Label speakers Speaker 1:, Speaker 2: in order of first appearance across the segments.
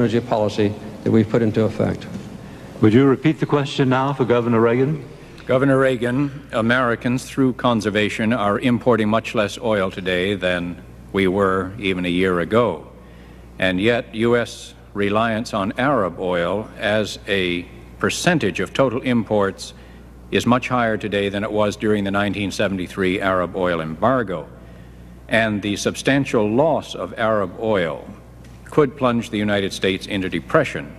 Speaker 1: energy policy that we've put into effect.
Speaker 2: Would you repeat the question now for Governor Reagan?
Speaker 3: Governor Reagan, Americans, through conservation, are importing much less oil today than we were even a year ago. And yet, U.S. reliance on Arab oil as a percentage of total imports is much higher today than it was during the 1973 Arab oil embargo. And the substantial loss of Arab oil could plunge the United States into depression.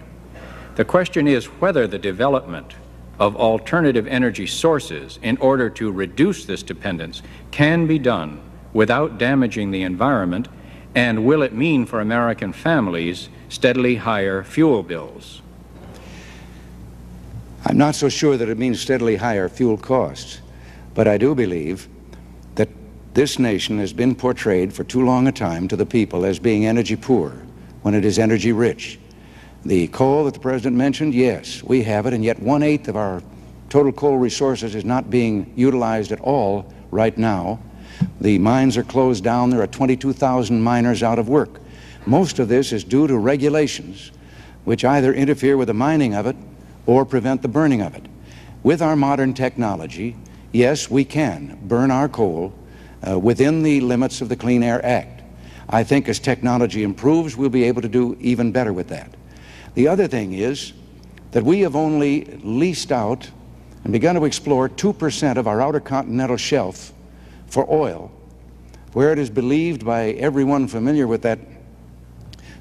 Speaker 3: The question is whether the development of alternative energy sources in order to reduce this dependence can be done without damaging the environment, and will it mean for American families steadily higher fuel bills?
Speaker 4: I'm not so sure that it means steadily higher fuel costs, but I do believe that this nation has been portrayed for too long a time to the people as being energy poor when it is energy rich. The coal that the President mentioned, yes, we have it, and yet 1/8 of our total coal resources is not being utilized at all right now. The mines are closed down. There are 22,000 miners out of work. Most of this is due to regulations which either interfere with the mining of it or prevent the burning of it. With our modern technology, yes, we can burn our coal within the limits of the Clean Air Act. I think as technology improves, we'll be able to do even better with that. The other thing is that we have only leased out and begun to explore 2% of our outer continental shelf for oil, where it is believed by everyone familiar with that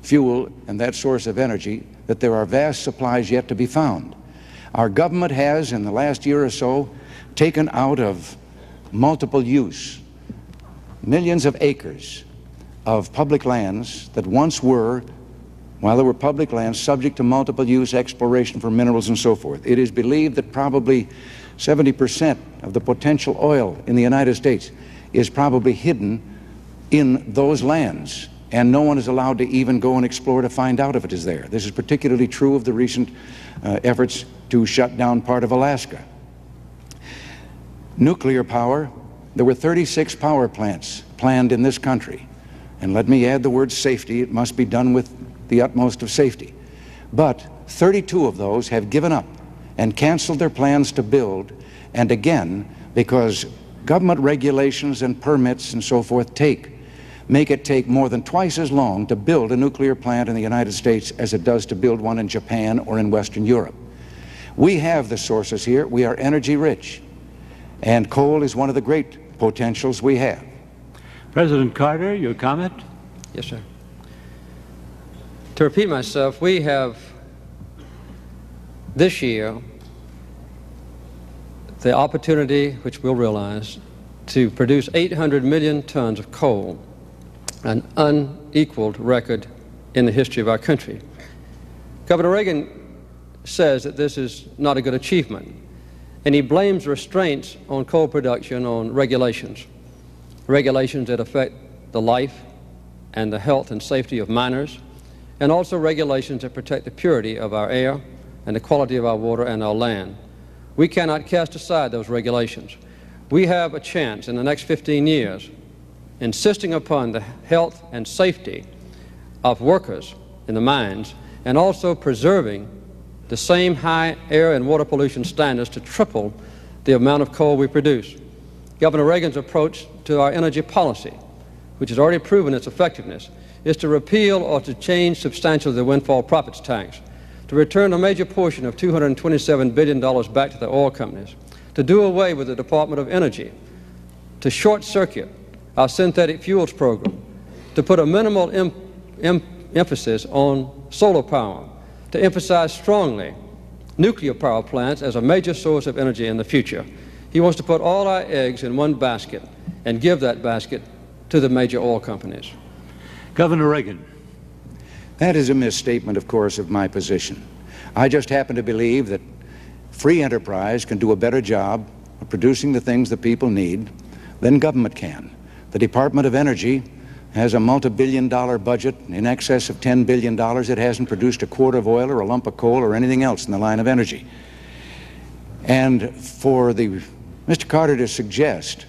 Speaker 4: fuel and that source of energy that there are vast supplies yet to be found. Our government has, in the last year or so, taken out of multiple use millions of acres of public lands that once were, while they were public lands, subject to multiple use exploration for minerals and so forth. It is believed that probably 70% of the potential oil in the United States is probably hidden in those lands, and no one is allowed to even go and explore to find out if it is there. This is particularly true of the recent efforts to shut down part of Alaska. Nuclear power, there were 36 power plants planned in this country. And let me add the word safety. It must be done with the utmost of safety. But 32 of those have given up and canceled their plans to build, and again, because government regulations and permits and so forth make it take more than twice as long to build a nuclear plant in the United States as it does to build one in Japan or in Western Europe. We have the sources here. We are energy rich, and coal is one of the great potentials we have.
Speaker 2: President Carter, your comment?
Speaker 1: Yes, sir. To repeat myself, we have this year the opportunity, which we'll realize, to produce 800 million tons of coal, an unequaled record in the history of our country. Governor Reagan says that this is not a good achievement, and he blames restraints on coal production on regulations that affect the life and the health and safety of miners, and also regulations that protect the purity of our air and the quality of our water and our land. We cannot cast aside those regulations. We have a chance in the next 15 years, insisting upon the health and safety of workers in the mines, and also preserving the same high air and water pollution standards to triple the amount of coal we produce. Governor Reagan's approach to our energy policy, which has already proven its effectiveness, is to repeal or to change substantially the windfall profits tax, to return a major portion of $227 billion back to the oil companies, to do away with the Department of Energy, to short-circuit our synthetic fuels program, to put a minimal emphasis on solar power, to emphasize strongly nuclear power plants as a major source of energy in the future. He wants to put all our eggs in one basket and give that basket to the major oil companies.
Speaker 2: Governor Reagan.
Speaker 4: That is a misstatement, of course, of my position. I just happen to believe that free enterprise can do a better job of producing the things that people need than government can. The Department of Energy has a multi-billion-dollar budget in excess of $10 billion. It hasn't produced a quart of oil or a lump of coal or anything else in the line of energy. And for Mr. Carter to suggest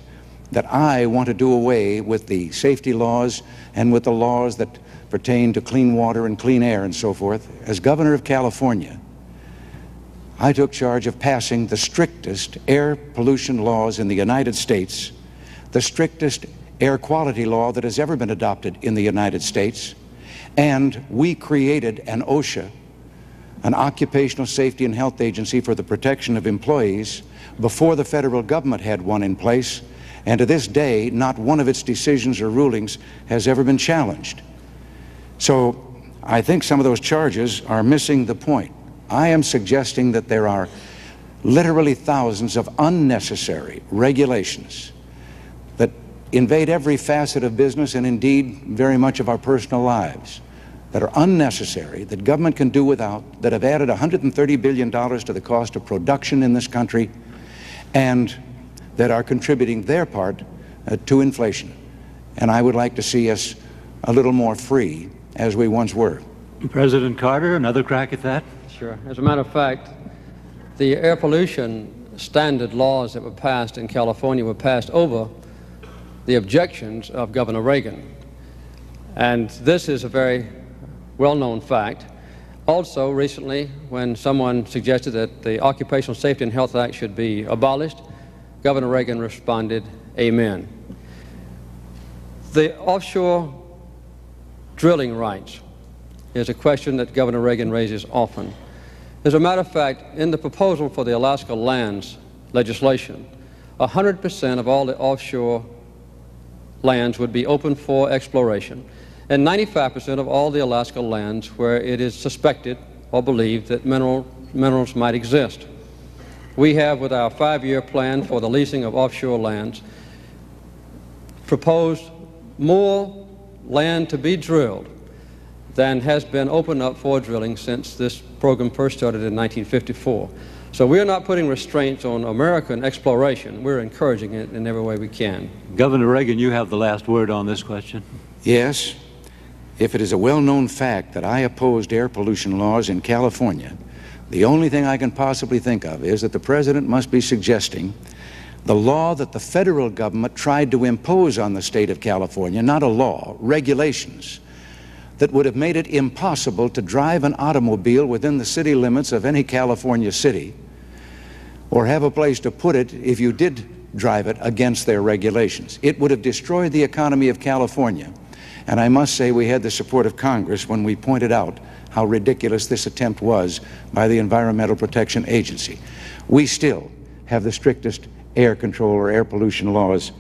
Speaker 4: that I want to do away with the safety laws and with the laws that pertain to clean water and clean air and so forth, as governor of California, I took charge of passing the strictest air pollution laws in the United States, the strictest air quality law that has ever been adopted in the United States, and we created an OSHA, an Occupational Safety and Health Agency for the protection of employees, before the federal government had one in place, and to this day, not one of its decisions or rulings has ever been challenged. So I think some of those charges are missing the point. I am suggesting that there are literally thousands of unnecessary regulations that invade every facet of business and indeed very much of our personal lives, that are unnecessary, that government can do without, that have added $130 billion to the cost of production in this country, and that are contributing their part to inflation. And I would like to see us a little more free as we once were.
Speaker 2: President Carter, another crack at that?
Speaker 1: Sure. As a matter of fact, the air pollution standard laws that were passed in California were passed over the objections of Governor Reagan. And this is a very well-known fact. Also, recently, when someone suggested that the Occupational Safety and Health Act should be abolished, Governor Reagan responded, amen. The offshore drilling rights is a question that Governor Reagan raises often. As a matter of fact, in the proposal for the Alaska lands legislation, 100% of all the offshore lands would be open for exploration, and 95% of all the Alaska lands where it is suspected or believed that minerals might exist. We have, with our 5-year plan for the leasing of offshore lands, proposed more land to be drilled than has been opened up for drilling since this program first started in 1954. So we're not putting restraints on American exploration. We're encouraging it in every way we can.
Speaker 2: Governor Reagan, you have the last word on this question.
Speaker 4: Yes, if it is a well-known fact that I opposed air pollution laws in California, the only thing I can possibly think of is that the President must be suggesting the law that the federal government tried to impose on the state of California, not a law, regulations, that would have made it impossible to drive an automobile within the city limits of any California city, or have a place to put it if you did drive it against their regulations. It would have destroyed the economy of California. And I must say we had the support of Congress when we pointed out how ridiculous this attempt was by the Environmental Protection Agency. We still have the strictest air control or air pollution laws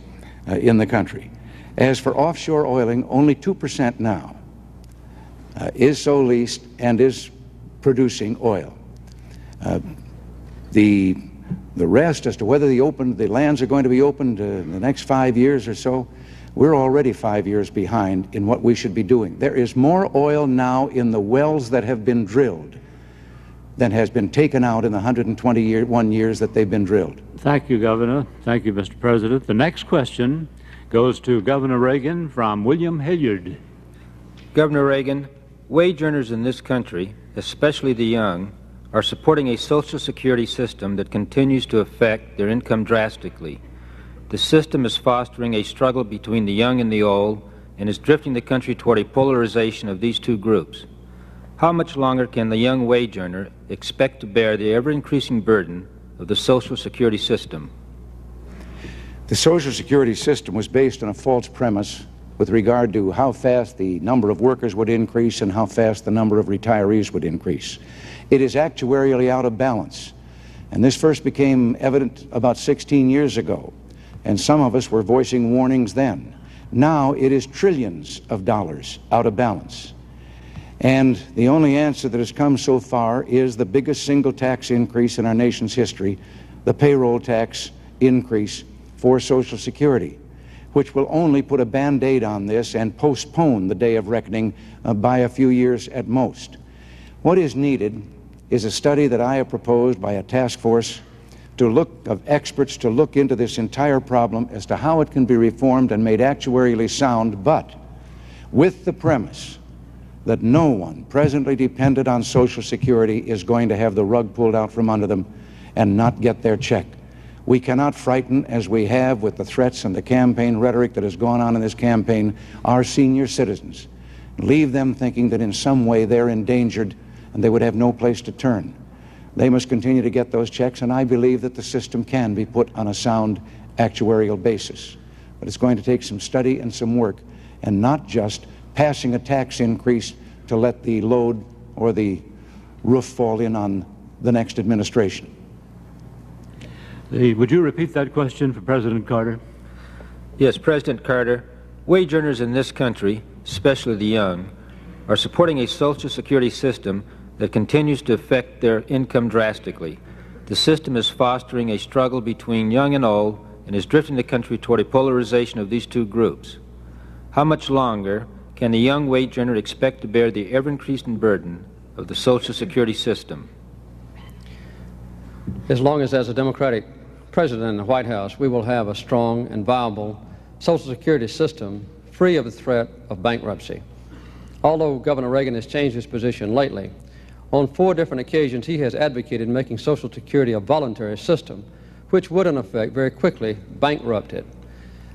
Speaker 4: in the country. As for offshore oiling, only 2% now is so leased and is producing oil. The rest, as to whether the lands are going to be opened in the next 5 years or so, we're already 5 years behind in what we should be doing. There is more oil now in the wells that have been drilled than has been taken out in the 121 years that they've been drilled.
Speaker 2: Thank you, Governor. Thank you, Mr. President. The next question goes to Governor Reagan from William Hilliard.
Speaker 5: Governor Reagan, wage earners in this country, especially the young, are supporting a Social Security system that continues to affect their income drastically. The system is fostering a struggle between the young and the old and is drifting the country toward a polarization of these two groups. How much longer can the young wage earner expect to bear the ever-increasing burden of the Social Security system?
Speaker 4: The Social Security system was based on a false premise with regard to how fast the number of workers would increase and how fast the number of retirees would increase. It is actuarially out of balance. And this first became evident about 16 years ago. And some of us were voicing warnings then. Now it is trillions of dollars out of balance. And the only answer that has come so far is the biggest single tax increase in our nation's history, the payroll tax increase for Social Security, which will only put a Band-Aid on this and postpone the day of reckoning by a few years at most. What is needed is a study that I have proposed by a task force of experts to look into this entire problem as to how it can be reformed and made actuarially sound, but with the premise that no one presently dependent on Social Security is going to have the rug pulled out from under them and not get their check. We cannot frighten, as we have with the threats and the campaign rhetoric that has gone on in this campaign, our senior citizens. leave them thinking that in some way they're endangered and they would have no place to turn. They must continue to get those checks, and I believe that the system can be put on a sound actuarial basis. But it's going to take some study and some work, and not just passing a tax increase to let the load or the roof fall in on the next administration.
Speaker 2: Would you repeat that question for President Carter?
Speaker 5: Yes, President Carter, wage earners in this country, especially the young, are supporting a Social Security system that continues to affect their income drastically. The system is fostering a struggle between young and old and is drifting the country toward a polarization of these two groups. How much longer can the young wage earner expect to bear the ever-increasing burden of the Social Security system?
Speaker 1: As long as there's a Democratic president in the White House, we will have a strong and viable Social Security system free of the threat of bankruptcy. Although Governor Reagan has changed his position lately, on 4 different occasions he has advocated making Social Security a voluntary system, which would in effect very quickly bankrupt it.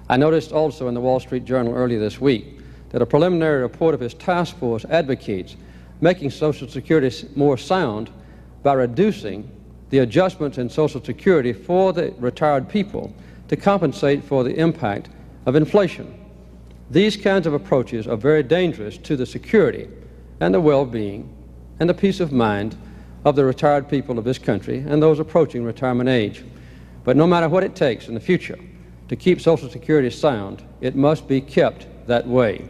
Speaker 1: I noticed also in the Wall Street Journal earlier this week that a preliminary report of his task force advocates making Social Security more sound by reducing the adjustments in Social Security for the retired people to compensate for the impact of inflation. These kinds of approaches are very dangerous to the security and the well-being and the peace of mind of the retired people of this country and those approaching retirement age. But no matter what it takes in the future to keep Social Security sound, it must be kept that way.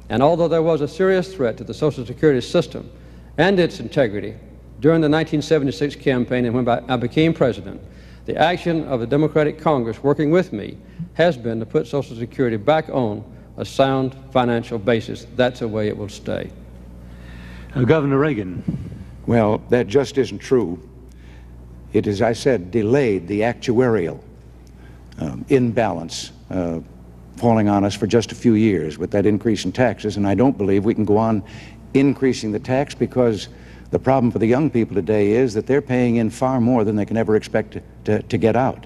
Speaker 1: And although there was a serious threat to the Social Security system and its integrity during the 1976 campaign and when I became president, the action of the Democratic Congress working with me has been to put Social Security back on a sound financial basis. That's the way it will stay.
Speaker 2: Governor Reagan.
Speaker 4: Well, that just isn't true. It, as I said, delayed the actuarial imbalance falling on us for just a few years with that increase in taxes, and I don't believe we can go on increasing the tax because the problem for the young people today is that they're paying in far more than they can ever expect to get out.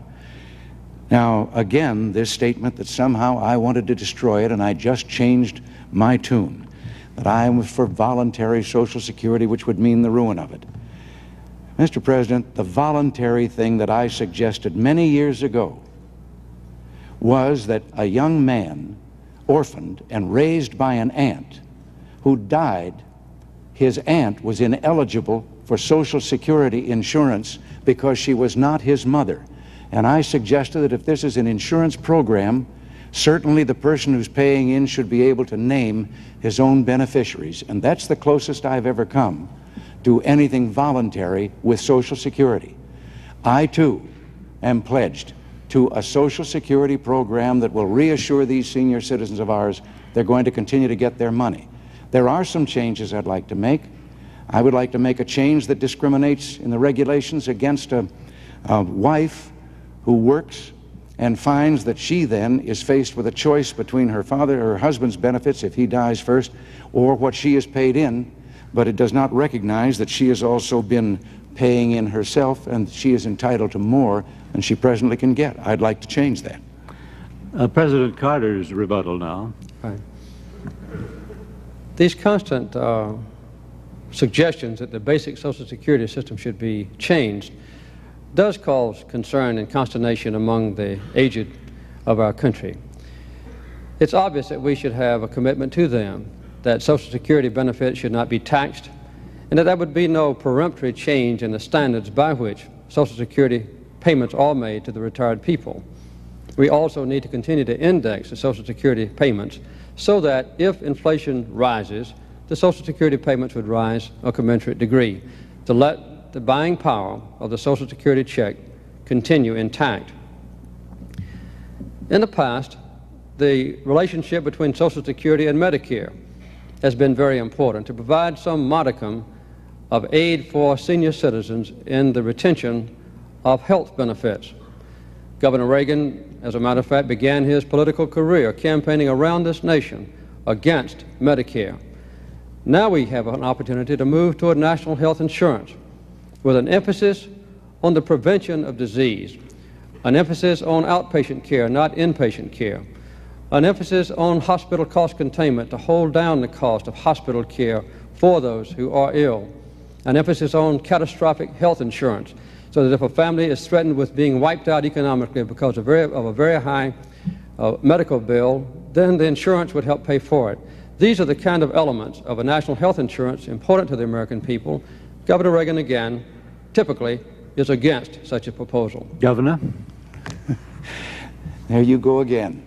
Speaker 4: Now, again, this statement that somehow I wanted to destroy it and I just changed my tune, that I am for voluntary Social Security, which would mean the ruin of it. Mr. President, the voluntary thing that I suggested many years ago was that a young man, orphaned and raised by an aunt, who died, his aunt was ineligible for Social Security insurance because she was not his mother. And I suggested that if this is an insurance program, certainly the person who's paying in should be able to name his own beneficiaries. And that's the closest I've ever come to anything voluntary with Social Security. I, too, am pledged to a Social Security program that will reassure these senior citizens of ours they're going to continue to get their money. There are some changes I'd like to make. I would like to make a change that discriminates in the regulations against a wife who works and finds that she then is faced with a choice between her husband's benefits if he dies first, or what she has paid in, but it does not recognize that she has also been paying in herself and she is entitled to more than she presently can get. I'd like to change that.
Speaker 2: President Carter's rebuttal now.
Speaker 1: Right. These constant suggestions that the basic Social Security system should be changed does cause concern and consternation among the aged of our country. It's obvious that we should have a commitment to them, that Social Security benefits should not be taxed, and that there would be no peremptory change in the standards by which Social Security payments are made to the retired people. We also need to continue to index the Social Security payments so that if inflation rises, the Social Security payments would rise a commensurate degree, to let the buying power of the Social Security check continue intact. In the past, the relationship between Social Security and Medicare has been very important to provide some modicum of aid for senior citizens in the retention of health benefits. Governor Reagan, as a matter of fact, began his political career campaigning around this nation against Medicare. Now we have an opportunity to move toward national health insurance with an emphasis on the prevention of disease, an emphasis on outpatient care, not inpatient care, an emphasis on hospital cost containment to hold down the cost of hospital care for those who are ill, an emphasis on catastrophic health insurance, so that if a family is threatened with being wiped out economically because of a very high medical bill, then the insurance would help pay for it. These are the kind of elements of a national health insurance important to the American people. Governor Reagan, again, typically is against such a proposal.
Speaker 2: Governor?
Speaker 4: There you go again.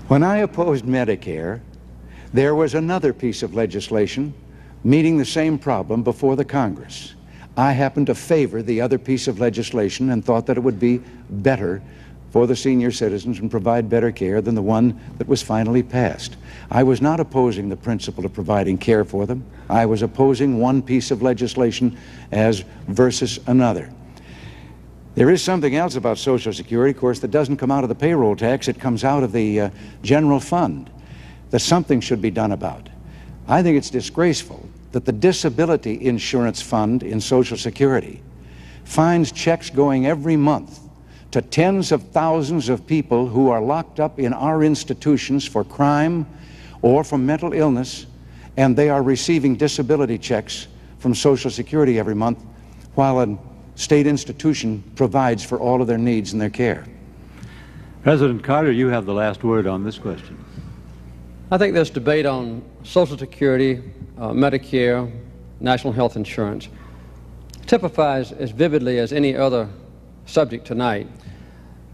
Speaker 4: When I opposed Medicare, there was another piece of legislation meeting the same problem before the Congress. I happened to favor the other piece of legislation and thought that it would be better for the senior citizens and provide better care than the one that was finally passed. I was not opposing the principle of providing care for them. I was opposing one piece of legislation as versus another. There is something else about Social Security, of course, that doesn't come out of the payroll tax. It comes out of the general fund, that something should be done about. I think it's disgraceful that the disability insurance fund in Social Security finds checks going every month to tens of thousands of people who are locked up in our institutions for crime or for mental illness, and they are receiving disability checks from Social Security every month while a state institution provides for all of their needs and their care.
Speaker 2: President Carter, you have the last word on this question.
Speaker 1: I think this debate on Social Security, Medicare, national health insurance typifies as vividly as any other subject tonight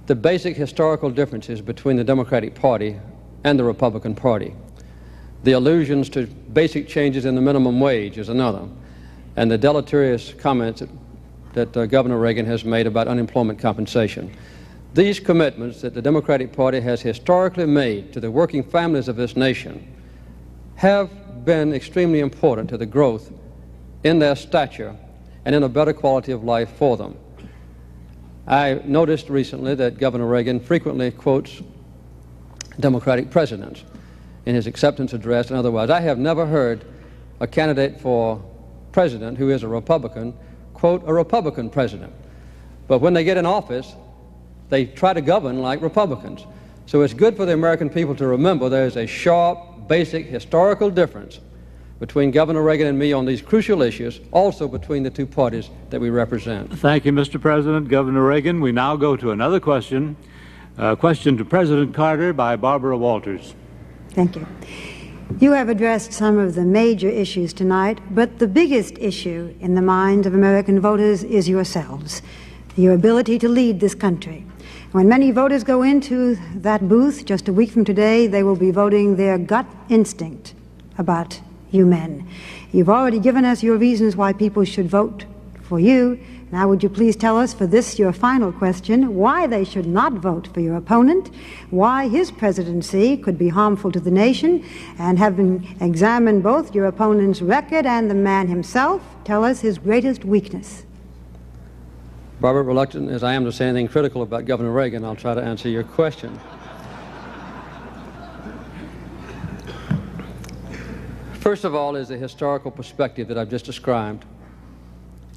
Speaker 1: the basic historical differences between the Democratic Party and the Republican Party. The allusions to basic changes in the minimum wage is another, and the deleterious comments that Governor Reagan has made about unemployment compensation. These commitments that the Democratic Party has historically made to the working families of this nation have been extremely important to the growth in their stature and in a better quality of life for them. I noticed recently that Governor Reagan frequently quotes Democratic presidents in his acceptance address and otherwise. I have never heard a candidate for president who is a Republican quote a Republican president. But when they get in office, they try to govern like Republicans. So it's good for the American people to remember there is a sharp, basic, historical difference between Governor Reagan and me on these crucial issues, also between the two parties that we represent.
Speaker 2: Thank you, Mr. President. Governor Reagan, we now go to another question. A question to President Carter by Barbara Walters.
Speaker 6: Thank you. You have addressed some of the major issues tonight, but the biggest issue in the minds of American voters is yourselves, your ability to lead this country. When many voters go into that booth just a week from today, they will be voting their gut instinct about you men. You've already given us your reasons why people should vote for you. Now would you please tell us, for this your final question, why they should not vote for your opponent, why his presidency could be harmful to the nation, and having examined both your opponent's record and the man himself, tell us his greatest weakness.
Speaker 1: Barbara, reluctant as I am to say anything critical about Governor Reagan, I'll try to answer your question. First of all is the historical perspective that I've just described.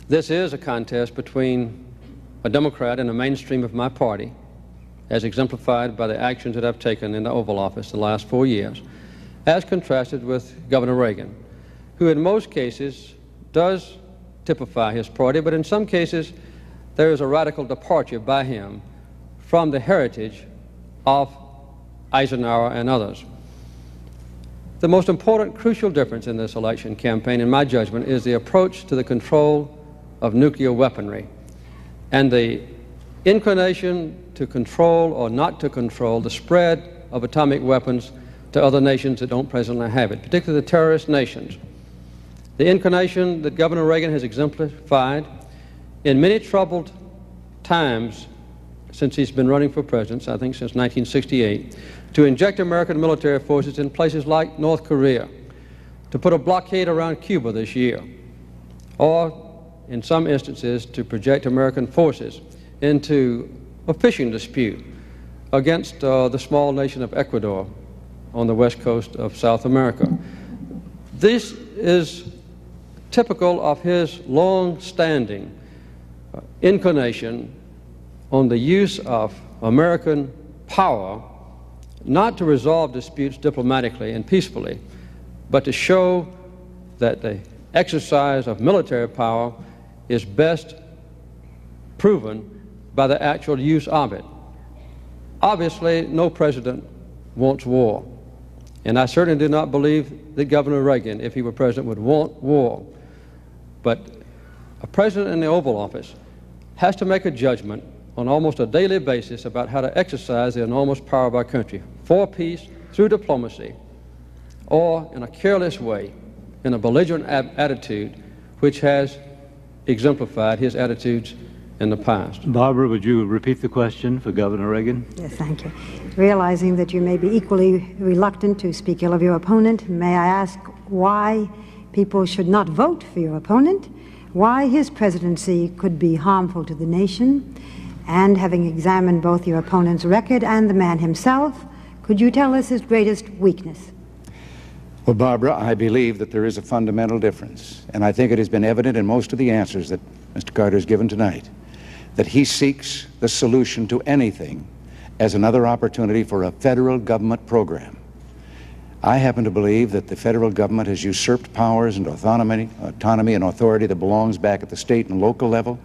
Speaker 1: This is a contest between a Democrat and the mainstream of my party, as exemplified by the actions that I've taken in the Oval Office the last 4 years, as contrasted with Governor Reagan, who in most cases does typify his party, but in some cases there is a radical departure by him from the heritage of Eisenhower and others. The most important, crucial difference in this election campaign, in my judgment, is the approach to the control of nuclear weaponry and the inclination to control or not to control the spread of atomic weapons to other nations that don't presently have it, particularly the terrorist nations. The inclination that Governor Reagan has exemplified in many troubled times since he's been running for president, I think since 1968, to inject American military forces in places like North Korea, to put a blockade around Cuba this year, or in some instances to project American forces into a fishing dispute against the small nation of Ecuador on the west coast of South America. This is typical of his long-standing inclination on the use of American power not to resolve disputes diplomatically and peacefully, but to show that the exercise of military power is best proven by the actual use of it. Obviously, no president wants war, and I certainly do not believe that Governor Reagan, if he were president, would want war. But a president in the Oval Office has to make a judgment on almost a daily basis about how to exercise the enormous power of our country for peace through diplomacy, or in a careless way, in a belligerent attitude, which has exemplified his attitudes in the past.
Speaker 2: Barbara, would you repeat the question for Governor Reagan?
Speaker 6: Yes, thank you. Realizing that you may be equally reluctant to speak ill of your opponent, may I ask why people should not vote for your opponent, why his presidency could be harmful to the nation, and having examined both your opponent's record and the man himself, could you tell us his greatest weakness?
Speaker 4: Well, Barbara, I believe that there is a fundamental difference, and I think it has been evident in most of the answers that Mr. Carter has given tonight, that he seeks the solution to anything as another opportunity for a federal government program. I happen to believe that the federal government has usurped powers and autonomy and authority that belongs back at the state and local level.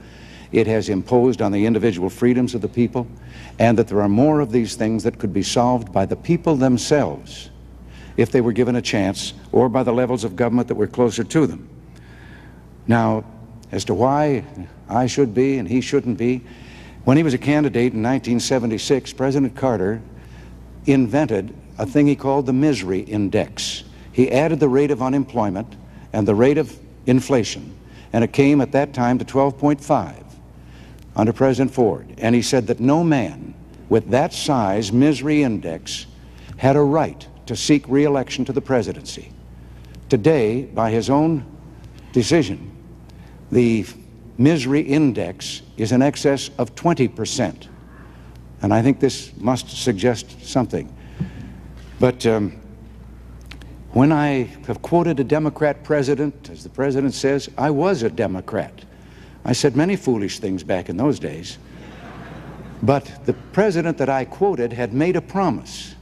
Speaker 4: It has imposed on the individual freedoms of the people, and that there are more of these things that could be solved by the people themselves if they were given a chance, or by the levels of government that were closer to them. Now, as to why I should be and he shouldn't be, when he was a candidate in 1976, President Carter invented a thing he called the misery index. He added the rate of unemployment and the rate of inflation, and it came at that time to 12.5 under President Ford. And he said that no man with that size misery index had a right to seek re-election to the presidency. Today, by his own decision, the misery index is in excess of 20%. And I think this must suggest something. But when I have quoted a Democrat president, as the president says, I was a Democrat. I said many foolish things back in those days. But the president that I quoted had made a promise,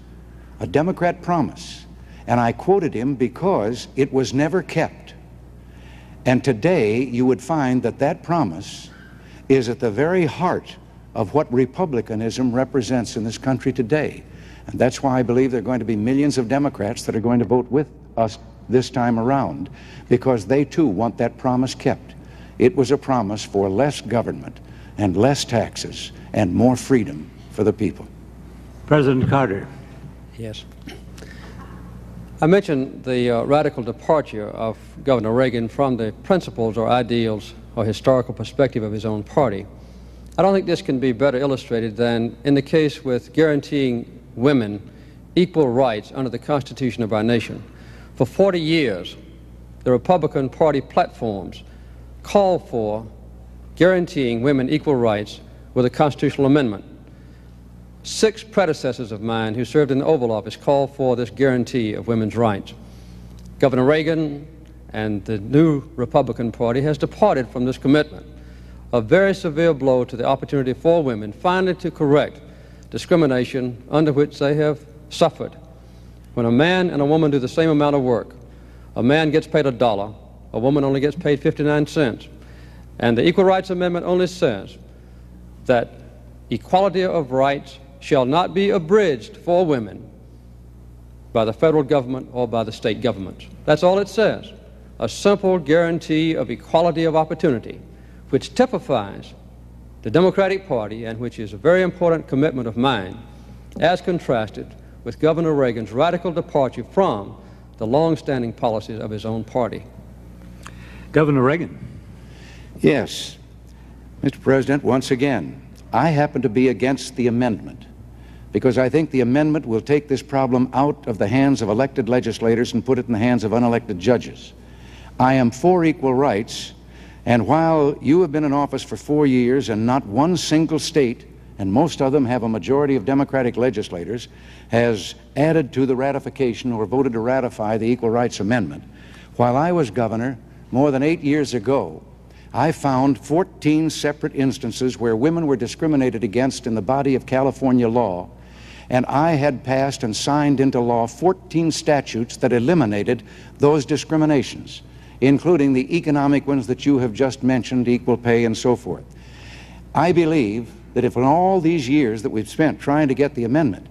Speaker 4: a Democrat promise, and I quoted him because it was never kept. And today you would find that that promise is at the very heart of what republicanism represents in this country today. And that's why I believe there are going to be millions of Democrats that are going to vote with us this time around, because they too want that promise kept. It was a promise for less government and less taxes and more freedom for the people.
Speaker 2: President Carter.
Speaker 1: Yes. I mentioned the radical departure of Governor Reagan from the principles or ideals or historical perspective of his own party. I don't think this can be better illustrated than in the case with guaranteeing women equal rights under the Constitution of our nation. For 40 years, the Republican Party platforms called for guaranteeing women equal rights with a constitutional amendment. 6 predecessors of mine who served in the Oval Office called for this guarantee of women's rights. Governor Reagan and the new Republican Party has departed from this commitment, a very severe blow to the opportunity for women finally to correct discrimination under which they have suffered. When a man and a woman do the same amount of work, a man gets paid $1, a woman only gets paid 59 cents. And the Equal Rights Amendment only says that equality of rights shall not be abridged for women by the federal government or by the state governments. That's all it says. A simple guarantee of equality of opportunity, which typifies the Democratic Party and which is a very important commitment of mine, as contrasted with Governor Reagan's radical departure from the long-standing policies of his own party.
Speaker 2: Governor Reagan.
Speaker 4: Yes, Mr. President, once again, I happen to be against the amendment because I think the amendment will take this problem out of the hands of elected legislators and put it in the hands of unelected judges. I am for equal rights, and while you have been in office for 4 years and not one single state, and most of them have a majority of Democratic legislators, has added to the ratification or voted to ratify the Equal Rights Amendment, while I was governor more than 8 years ago, I found 14 separate instances where women were discriminated against in the body of California law, And I had passed and signed into law 14 statutes that eliminated those discriminations, including the economic ones that you have just mentioned, equal pay and so forth. I believe that if in all these years that we've spent trying to get the amendment,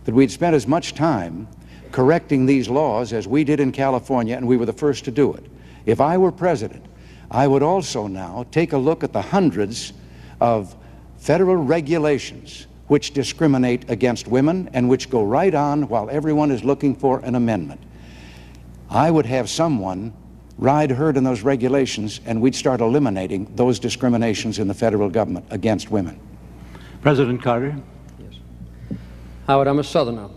Speaker 4: that we'd spent as much time correcting these laws as we did in California, and we were the first to do it. If I were president, I would also now take a look at the hundreds of federal regulations which discriminate against women and which go right on while everyone is looking for an amendment. I would have someone ride herd in those regulations, and we'd start eliminating those discriminations in the federal government against women.
Speaker 2: President Carter.
Speaker 1: Yes. Howard, I'm a Southerner,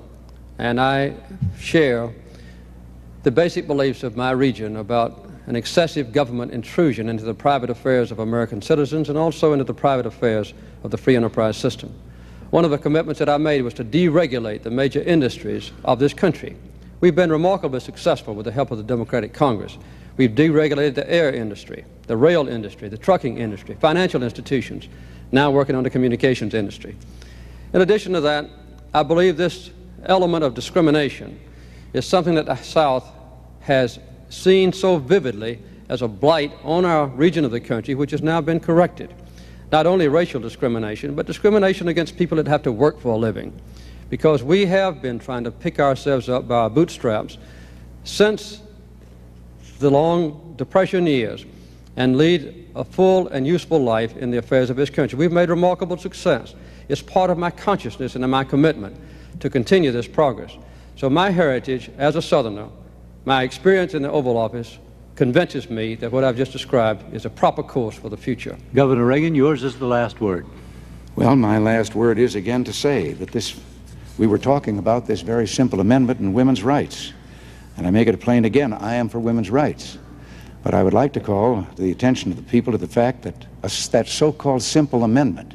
Speaker 1: and I share the basic beliefs of my region about an excessive government intrusion into the private affairs of American citizens and also into the private affairs of the free enterprise system. One of the commitments that I made was to deregulate the major industries of this country. We've been remarkably successful with the help of the Democratic Congress. We've deregulated the air industry, the rail industry, the trucking industry, financial institutions, now working on the communications industry. In addition to that, I believe this element of discrimination is something that the South has seen so vividly as a blight on our region of the country, which has now been corrected. Not only racial discrimination, but discrimination against people that have to work for a living. Because we have been trying to pick ourselves up by our bootstraps since the long Depression years and lead a full and useful life in the affairs of this country. We've made remarkable success. It's part of my consciousness and my commitment to continue this progress. So my heritage as a Southerner, my experience in the Oval Office, convinces me that what I've just described is a proper course for the future.
Speaker 2: Governor Reagan, yours is the last word.
Speaker 4: Well, my last word is again to say that we were talking about this very simple amendment in women's rights. And I make it plain again, I am for women's rights. But I would like to call the attention of the people to the fact that that so-called simple amendment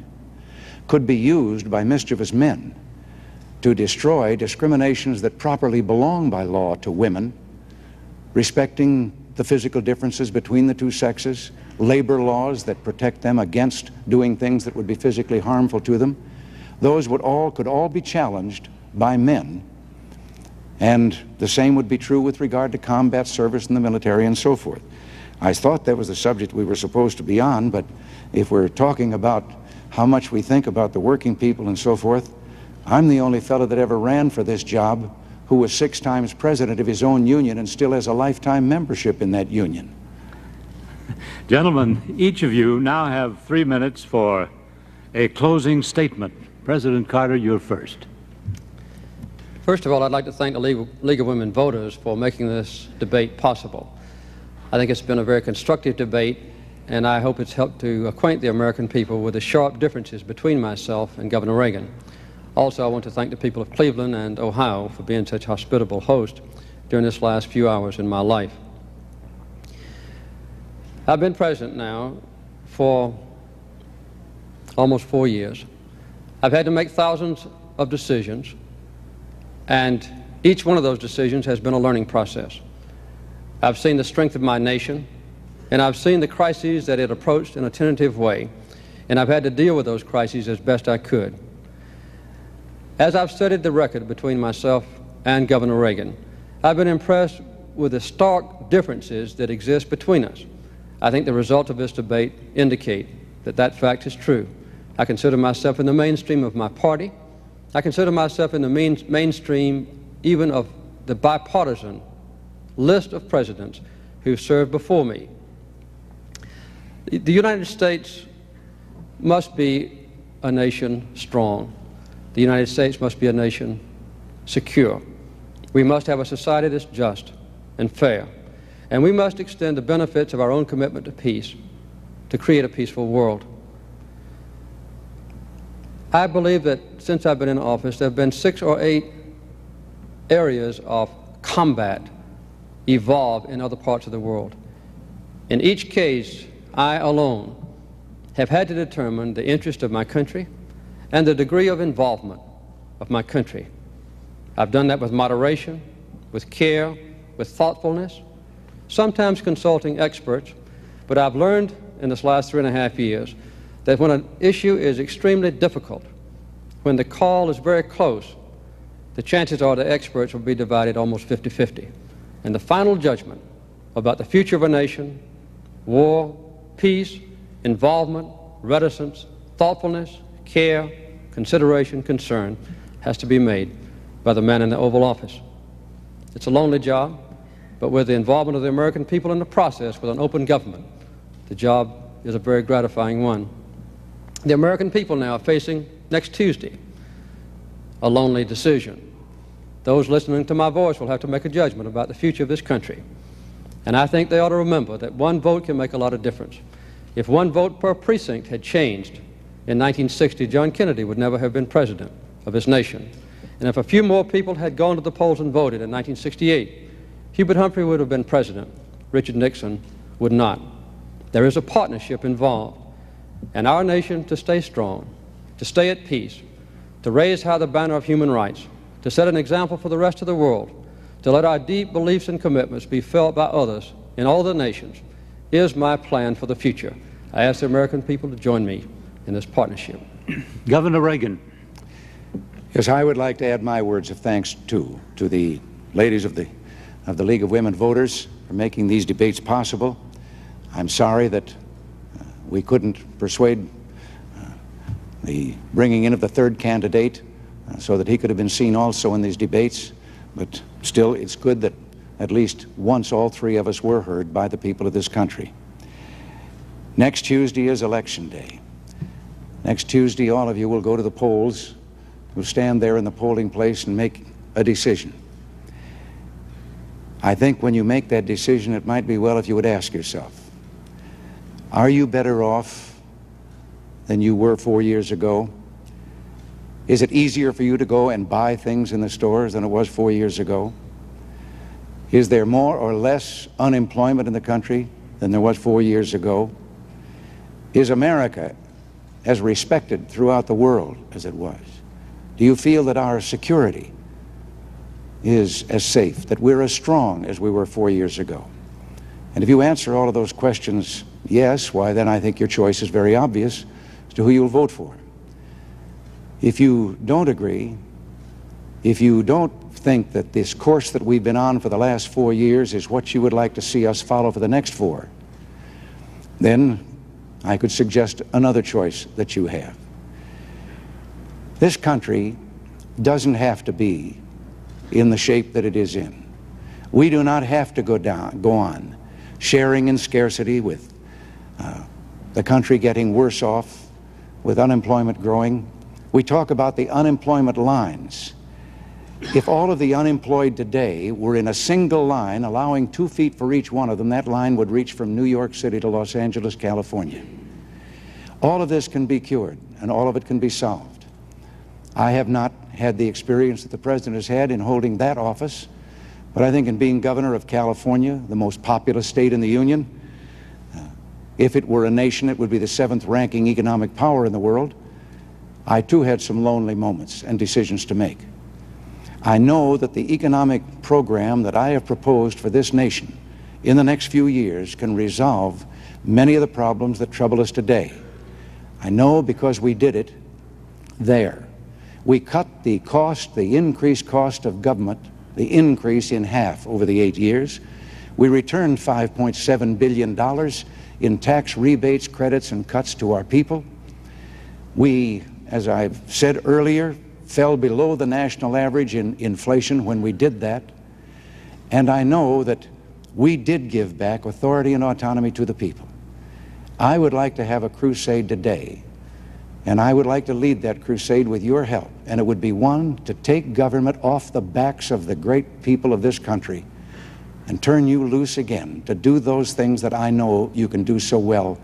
Speaker 4: could be used by mischievous men to destroy discriminations that properly belong by law to women, respecting the physical differences between the two sexes, labor laws that protect them against doing things that would be physically harmful to them. Those could all be challenged by men. And the same would be true with regard to combat service in the military and so forth. I thought that was the subject we were supposed to be on, but if we're talking about how much we think about the working people and so forth, I'm the only fellow that ever ran for this job who was 6 times president of his own union and still has a lifetime membership in that union.
Speaker 2: Gentlemen, each of you now have 3 minutes for a closing statement. President Carter, you're first.
Speaker 1: First of all, I'd like to thank the League of Women Voters for making this debate possible. I think it's been a very constructive debate, and I hope it's helped to acquaint the American people with the sharp differences between myself and Governor Reagan. Also, I want to thank the people of Cleveland and Ohio for being such hospitable hosts during this last few hours in my life. I've been president now for almost 4 years. I've had to make thousands of decisions, and each one of those decisions has been a learning process. I've seen the strength of my nation, and I've seen the crises that it approached in a tentative way, and I've had to deal with those crises as best I could. As I've studied the record between myself and Governor Reagan, I've been impressed with the stark differences that exist between us. I think the results of this debate indicate that that fact is true. I consider myself in the mainstream of my party. I consider myself in the mainstream even of the bipartisan list of presidents who served before me. The United States must be a nation strong. The United States must be a nation secure. We must have a society that's just and fair. And we must extend the benefits of our own commitment to peace to create a peaceful world. I believe that since I've been in office, there have been 6 or 8 areas of combat evolved in other parts of the world. In each case, I alone have had to determine the interest of my country and the degree of involvement of my country. I've done that with moderation, with care, with thoughtfulness, sometimes consulting experts, but I've learned in this last 3.5 years that when an issue is extremely difficult, when the call is very close, the chances are the experts will be divided almost 50-50. And the final judgment about the future of a nation, war, peace, involvement, reticence, thoughtfulness, care, consideration, concern, has to be made by the man in the Oval Office. It's a lonely job, but with the involvement of the American people in the process with an open government, the job is a very gratifying one. The American people now are facing, next Tuesday, a lonely decision. Those listening to my voice will have to make a judgment about the future of this country. And I think they ought to remember that one vote can make a lot of difference. If one vote per precinct had changed in 1960, John Kennedy would never have been president of this nation. And if a few more people had gone to the polls and voted in 1968, Hubert Humphrey would have been president. Richard Nixon would not. There is a partnership involved. And our nation, to stay strong, to stay at peace, to raise high the banner of human rights, to set an example for the rest of the world, to let our deep beliefs and commitments be felt by others in all the nations, is my plan for the future. I ask the American people to join me in this partnership.
Speaker 2: Governor Reagan.
Speaker 4: Yes, I would like to add my words of thanks, too, to the ladies of the League of Women Voters for making these debates possible. I'm sorry that we couldn't persuade the bringing in of the third candidate so that he could have been seen also in these debates, but still it's good that at least once all three of us were heard by the people of this country. Next Tuesday is Election Day. Next Tuesday all of you will go to the polls, will stand there in the polling place and make a decision. I think when you make that decision, it might be well if you would ask yourself, are you better off than you were 4 years ago? Is it easier for you to go and buy things in the stores than it was 4 years ago? Is there more or less unemployment in the country than there was 4 years ago? Is America as respected throughout the world as it was? Do you feel that our security is as safe, that we're as strong as we were 4 years ago? And if you answer all of those questions yes, why then I think your choice is very obvious as to who you'll vote for. If you don't agree, if you don't think that this course that we've been on for the last 4 years is what you would like to see us follow for the next 4, then I could suggest another choice that you have. This country doesn't have to be in the shape that it is in. We do not have to go on sharing in scarcity with the country getting worse off, with unemployment growing. We talk about the unemployment lines. If all of the unemployed today were in a single line, allowing 2 feet for each one of them, that line would reach from New York City to Los Angeles, California. All of this can be cured, and all of it can be solved. I have not had the experience that the President has had in holding that office, but I think in being governor of California, the most populous state in the Union, if it were a nation, it would be the 7th ranking economic power in the world. I too had some lonely moments and decisions to make. I know that the economic program that I have proposed for this nation in the next few years can resolve many of the problems that trouble us today. I know because we did it there. We cut the cost, the increased cost of government, the increase in half over the 8 years. We returned $5.7 billion in tax rebates, credits, and cuts to our people. We, as I've said earlier, fell below the national average in inflation when we did that. And I know that we did give back authority and autonomy to the people. I would like to have a crusade today, and I would like to lead that crusade with your help. And it would be one to take government off the backs of the great people of this country and turn you loose again to do those things that I know you can do so well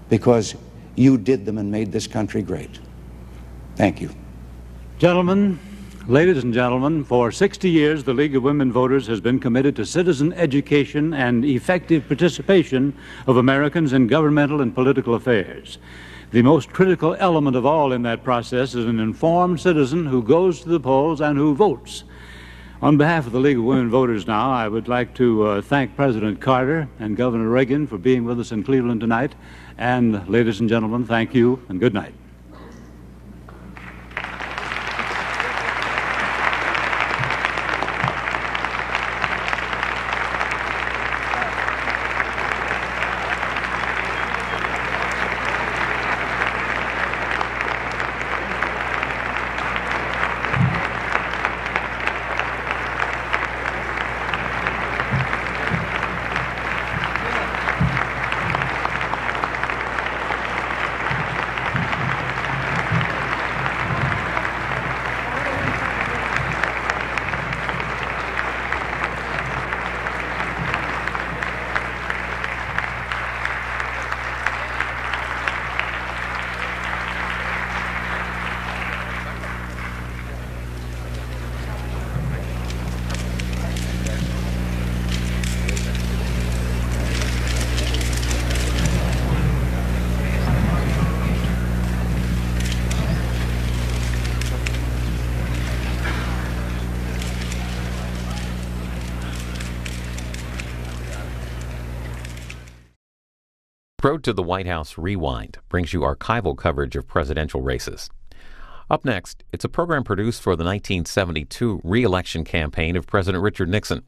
Speaker 4: because you did them and made this country great. Thank you.
Speaker 2: Gentlemen, ladies and gentlemen, for 60 years, the League of Women Voters has been committed to citizen education and effective participation of Americans in governmental and political affairs. The most critical element of all in that process is an informed citizen who goes to the polls and who votes. On behalf of the League of Women Voters now, I would like to thank President Carter and Governor Reagan for being with us in Cleveland tonight. And ladies and gentlemen, thank you and good night.
Speaker 7: Road to the White House Rewind brings you archival coverage of presidential races. Up next, it's a program produced for the 1972 re-election campaign of President Richard Nixon.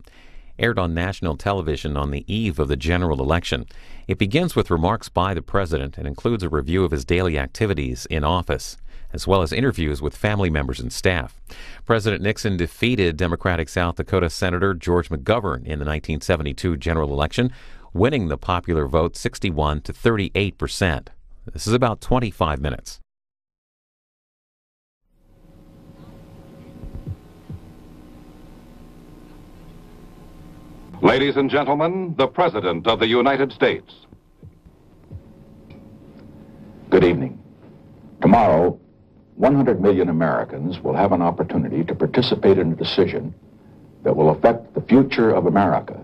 Speaker 7: Aired on national television on the eve of the general election. It begins with remarks by the president and includes a review of his daily activities in office, as well as interviews with family members and staff. President Nixon defeated Democratic South Dakota Senator George McGovern in the 1972 general election, winning the popular vote 61 to 38%. This is about 25 minutes.
Speaker 8: Ladies and gentlemen, the President of the United States.
Speaker 9: Good evening. Tomorrow, 100 million Americans will have an opportunity to participate in a decision that will affect the future of America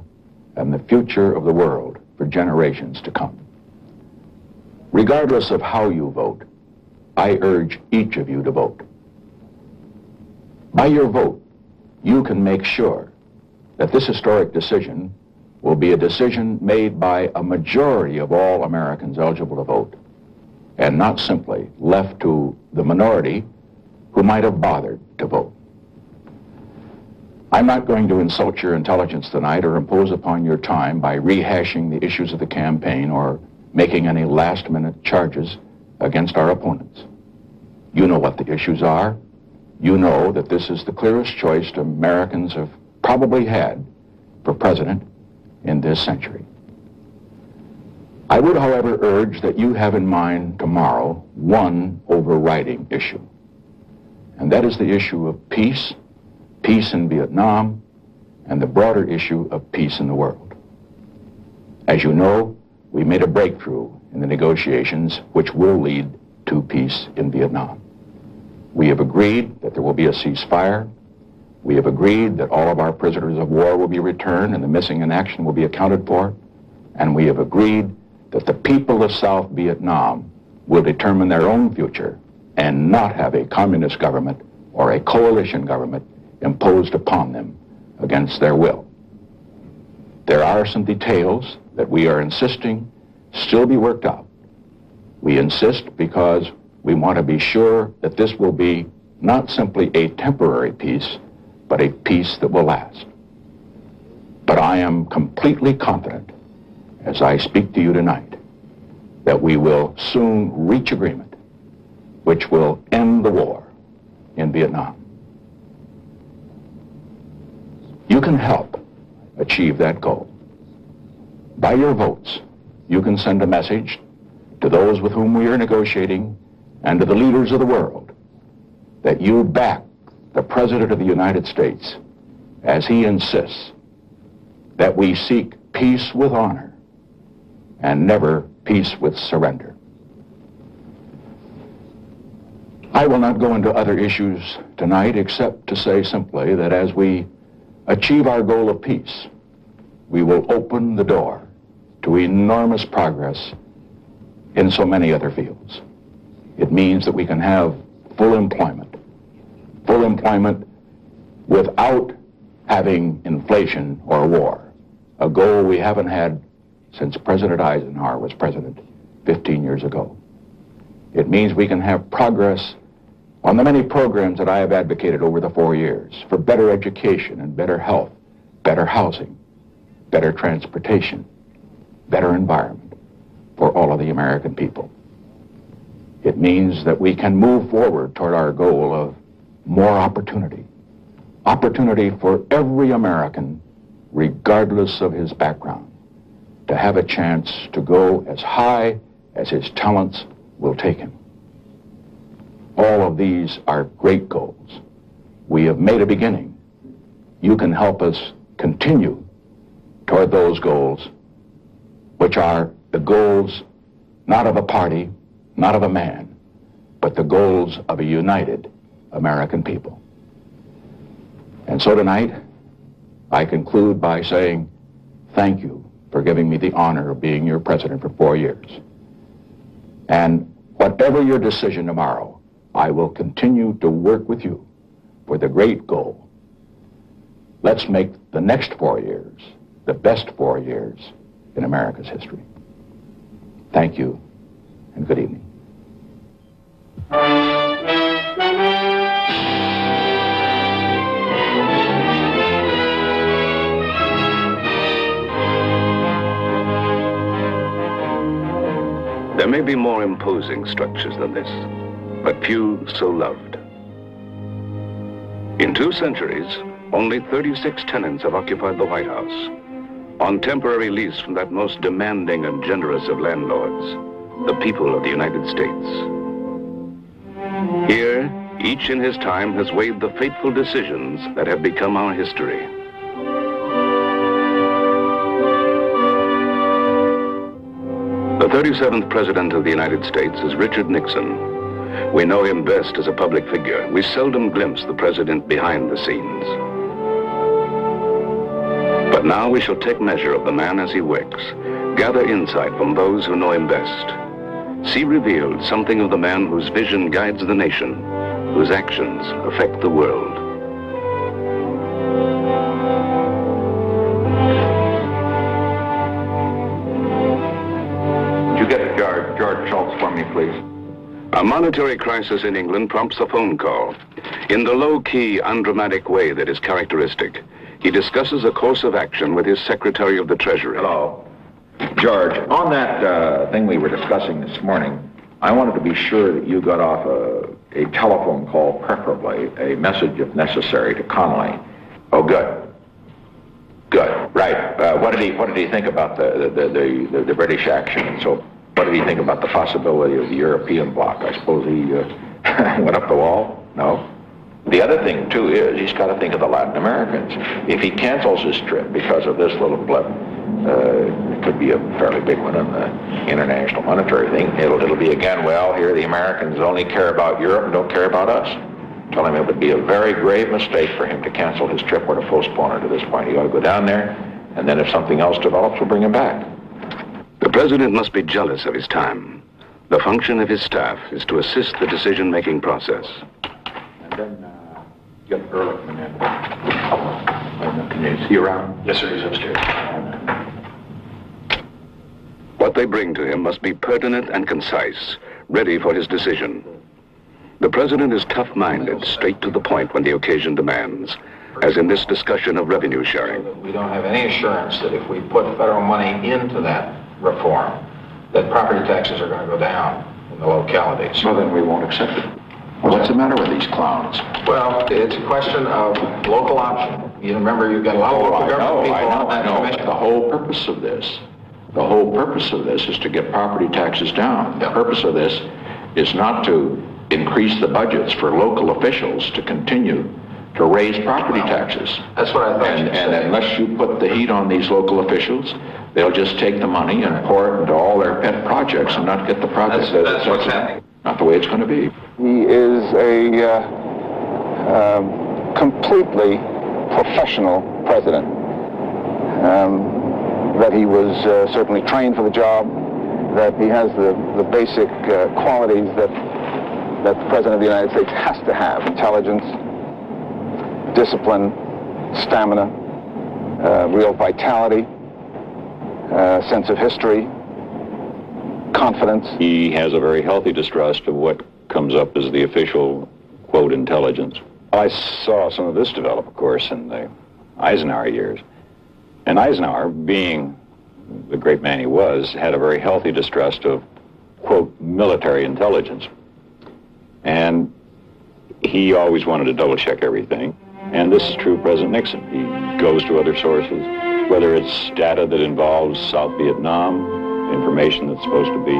Speaker 9: and the future of the world for generations to come. Regardless of how you vote, I urge each of you to vote. By your vote, you can make sure that this historic decision will be a decision made by a majority of all Americans eligible to vote, and not simply left to the minority who might have bothered to vote. I'm not going to insult your intelligence tonight or impose upon your time by rehashing the issues of the campaign or making any last-minute charges against our opponents. You know what the issues are. You know that this is the clearest choice Americans have probably had for president in this century. I would, however, urge that you have in mind tomorrow one overriding issue, and that is the issue of peace, peace in Vietnam, and the broader issue of peace in the world. As you know, we made a breakthrough in the negotiations which will lead to peace in Vietnam. We have agreed that there will be a ceasefire. We have agreed that all of our prisoners of war will be returned and the missing in action will be accounted for. And we have agreed that the people of South Vietnam will determine their own future and not have a communist government or a coalition government imposed upon them against their will. There are some details that we are insisting still be worked out. We insist because we want to be sure that this will be not simply a temporary peace, but a peace that will last. But I am completely confident, as I speak to you tonight, that we will soon reach agreement which will end the war in Vietnam. You can help achieve that goal. By your votes, you can send a message to those with whom we are negotiating and to the leaders of the world that you back the President of the United States as he insists that we seek peace with honor and never peace with surrender. I will not go into other issues tonight except to say simply that as we achieve our goal of peace, we will open the door to enormous progress in so many other fields. It means that we can have full employment without having inflation or war, a goal we haven't had since President Eisenhower was president 15 years ago. It means we can have progress on the many programs that I have advocated over the 4 years for better education and better health, better housing, better transportation, better environment for all of the American people. It means that we can move forward toward our goal of more opportunity for every American, regardless of his background, to have a chance to go as high as his talents will take him. All of these are great goals. We have made a beginning. You can help us continue toward those goals, which are the goals not of a party, not of a man, but the goals of a united American people. And so tonight, I conclude by saying thank you for giving me the honor of being your president for 4 years. And whatever your decision tomorrow, I will continue to work with you for the great goal. Let's make the next 4 years the best 4 years in America's history. Thank you, and good evening.
Speaker 10: There may be more imposing structures than this, but few so loved. In 2 centuries, only 36 tenants have occupied the White House, on temporary lease from that most demanding and generous of landlords, the people of the United States. Here, each in his time has weighed the fateful decisions that have become our history. The 37th President of the United States is Richard Nixon. We know him best as a public figure. We seldom glimpse the President behind the scenes. But now we shall take measure of the man as he works, gather insight from those who know him best, see revealed something of the man whose vision guides the nation, whose actions affect the world.
Speaker 9: George Schultz for me, please.
Speaker 10: A monetary crisis in England prompts a phone call. In the low-key, undramatic way that is characteristic, he discusses a course of action with his Secretary of the Treasury.
Speaker 9: Hello. George, on that thing we were discussing this morning, I wanted to be sure that you got off a telephone call, preferably a message if necessary, to Connolly. Oh, good. Good. Right. What did he think about the British action and so? What did he think about the possibility of the European bloc? I suppose he went up the wall? No. The other thing, too, is he's got to think of the Latin Americans. If he cancels his trip because of this little blip, it could be a fairly big one in the international monetary thing. It'll be again, well, here the Americans only care about Europe and don't care about us. Tell him it would be a very grave mistake for him to cancel his trip or to postpone it to this point. He ought to go down there, and then if something else develops, we'll bring him back.
Speaker 10: The President must be jealous of his time. The function of his staff is to assist the decision-making process.
Speaker 9: And then get Ellington in. Can you see around? Yes, sir, he's upstairs.
Speaker 10: What they bring to him must be pertinent and concise, ready for his decision. The President is tough-minded, straight to the point when the occasion demands, as in this discussion of revenue sharing.
Speaker 11: We don't have any assurance that if we put federal money into that reform, that property taxes are going to go down in the localities.
Speaker 9: Well, then we won't accept it. Well, what's the matter with these clowns?
Speaker 11: Well, it's a question of local option. You remember, you've got a lot of local government people on that commission.
Speaker 9: The whole purpose of this is to get property taxes down. The purpose of this is not to increase the budgets for local officials to continue to raise property taxes.
Speaker 11: That's what I thought you said.
Speaker 9: And unless you put the heat on these local officials, they'll just take the money and pour it into all their pet projects and not get the projects.
Speaker 11: That's what's happening.
Speaker 9: Not the way it's going to be.
Speaker 12: He is a completely professional president. That he was certainly trained for the job, that he has the basic qualities that the President of the United States has to have: intelligence, discipline, stamina, real vitality, sense of history, confidence.
Speaker 13: He has a very healthy distrust of what comes up as the official, quote, intelligence. I saw some of this develop, of course, in the Eisenhower years. And Eisenhower, being the great man he was, had a very healthy distrust of, quote, military intelligence. And he always wanted to double-check everything. And this is true of President Nixon. He goes to other sources, whether it's data that involves South Vietnam, information that's supposed to be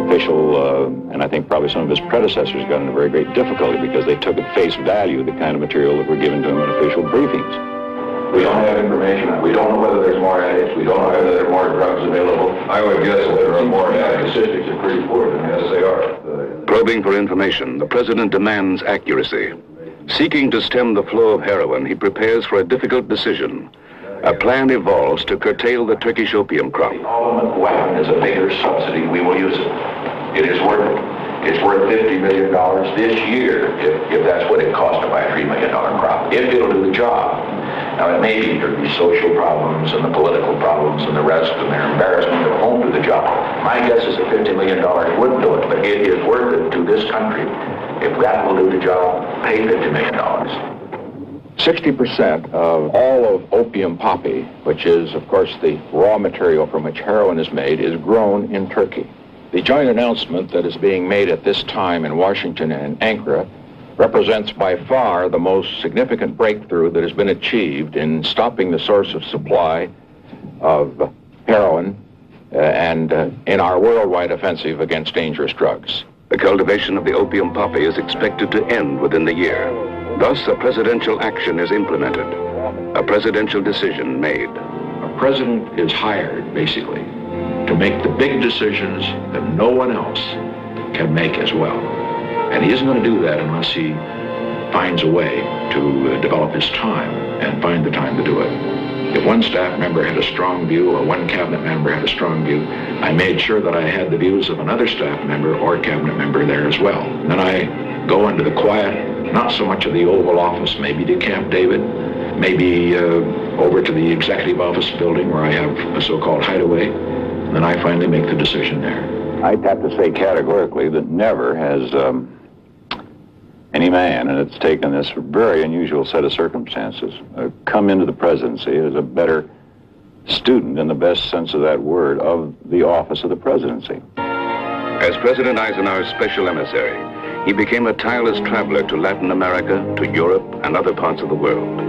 Speaker 13: official, and I think probably some of his predecessors got into very great difficulty because they took at face value the kind of material that were given to him in official briefings.
Speaker 9: We don't have information. We don't know whether there's more addicts. We don't know whether there are more drugs available.
Speaker 12: I would guess that there are more addicts. The statistics are pretty poor, and yes, they are.
Speaker 10: Probing for information, the President demands accuracy. Seeking to stem the flow of heroin, he prepares for a difficult decision. A plan evolves to curtail the Turkish opium crop.
Speaker 9: The ultimate weapon is a bigger subsidy. We will use it. It is worth it. It's worth $50 million this year, if that's what it costs to buy a $3 million crop. If it'll do the job.
Speaker 11: Now, it may be the social problems and the political problems and the rest, and their embarrassment that won't do the job. My guess is that $50 million would do it, but it is worth it to this country. If that will do the job, pay $50 million.
Speaker 13: 60% of all of opium poppy, which is, of course, the raw material from which heroin is made, is grown in Turkey. The joint announcement that is being made at this time in Washington and Ankara represents by far the most significant breakthrough that has been achieved in stopping the source of supply of heroin and in our worldwide offensive against dangerous drugs.
Speaker 10: The cultivation of the opium poppy is expected to end within the year. Thus, a presidential action is implemented, a presidential decision made.
Speaker 11: A president is hired, basically, to make the big decisions that no one else can make as well. And he isn't going to do that unless he finds a way to develop his time and find the time to do it. If one staff member had a strong view or one cabinet member had a strong view, I made sure that I had the views of another staff member or cabinet member there as well. And then I go into the quiet, not so much of the Oval Office, maybe to Camp David, maybe over to the executive office building where I have a so-called hideaway, and then I finally make the decision there.
Speaker 13: I'd have to say categorically that never has any man, and it's taken this very unusual set of circumstances, come into the presidency as a better student, in the best sense of that word, of the office of the presidency.
Speaker 10: As President Eisenhower's special emissary, he became a tireless traveler to Latin America, to Europe, and other parts of the world.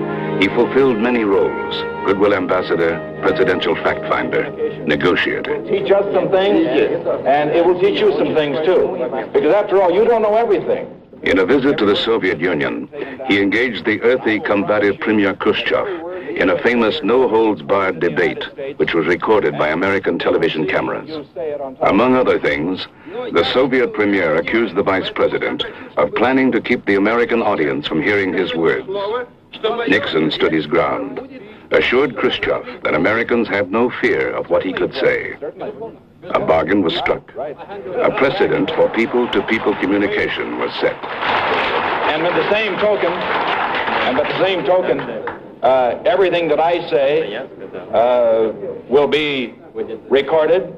Speaker 10: He fulfilled many roles: goodwill ambassador, presidential fact finder, negotiator.
Speaker 12: Teach us some things, and it will teach you some things too. Because after all, you don't know everything.
Speaker 10: In a visit to the Soviet Union, he engaged the earthy, combative Premier Khrushchev in a famous no-holds-barred debate, which was recorded by American television cameras. Among other things, the Soviet premier accused the vice president of planning to keep the American audience from hearing his words. Nixon stood his ground, assured Khrushchev that Americans had no fear of what he could say. A bargain was struck. A precedent for people-to-people communication was set.
Speaker 12: And with the same token, everything that I say will be recorded